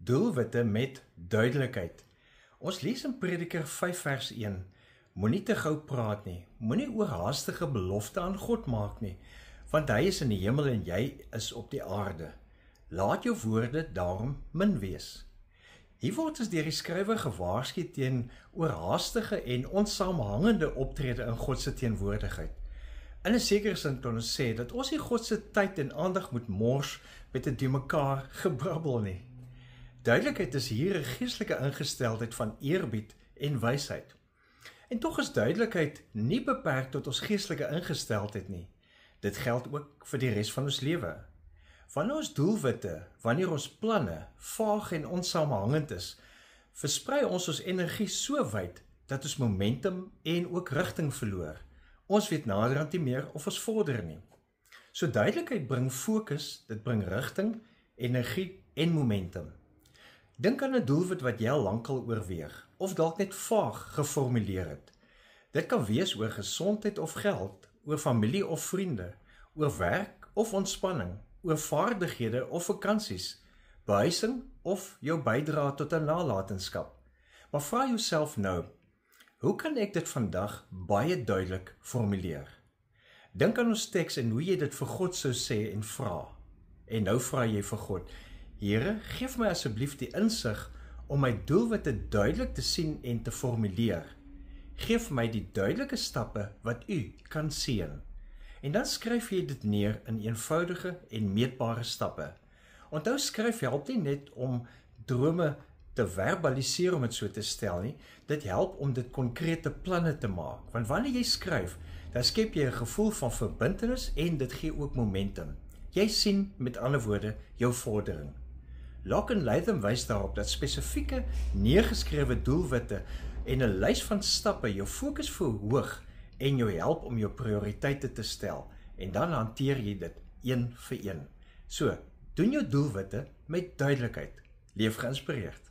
Doelwitte met duidelikheid. Ons lees in Prediker 5 vers 1, moenie te gou praat nie, moenie oorhaastige belofte aan God maak nie, want hy is in die hemel en jy is op die aarde. Laat jou woorde daarom min wees. Hier word ons deur die skrywer gewaarsku teen oorhaastige en onsaamhangende optrede in God se teenwoordigheid. In 'n sekere sin kan ons sê dat ons nie God se tyd en aandag moet mors met 'n deurmekaar gebrabbel nie. Duidelikheid is hier 'n geestelike ingesteldheid van eerbied en wysheid. En tog is duidelikheid nie beperk tot ons geestelike ingesteldheid nie. Dit geld ook vir die res van ons lewe. Wanneer ons doelwitte, wanneer ons planne vaag en onsaamhangend is, versprei ons energie so wyd dat ons momentum en ook rigting verloor. Ons weet naderhand nie meer of ons vorder nie. So duidelikheid bring fokus, dit bring rigting, energie en momentum. Dink aan 'n doelwit wat jy al lankal oorweeg, of dalk net vaag geformuleer het. Dit kan wees oor gesondheid of geld, oor familie of vriende, oor werk of ontspanning, oor vaardighede of vakansies, behuising of jou bydrae tot 'n nalatenskap. Maar vra jouself nou, hoe kan ek dit vandag baie duidelik formuleer? Dink aan ons teks en hoe jy dit vir God sou sê en vra. En nou vra jy vir God, Here, geef my asseblief die insig om my doelwitte duidelik te sien en te formuleer. Geef my die duidelike stappe wat U kan sien. En dan skryf jy dit neer in eenvoudige en meetbare stappe. Onthou, skryf help nie net om drome te verbaliseer om dit so te stel nie, dit help om dit konkrete planne te maak. Want wanneer jy skryf, dan skep jy 'n gevoel van verbintenis en dit gee ook momentum. Jy sien met ander woorde jou vordering. Locke en Latham wys daarop dat spesifieke neergeskrewe doelwitte en 'n lys van stappe jou fokus verhoog en jou help om jou prioriteite te stel, en dan hanteer jy dit een vir een. So, doen jou doelwitte met duidelikheid. Leef geïnspireerd.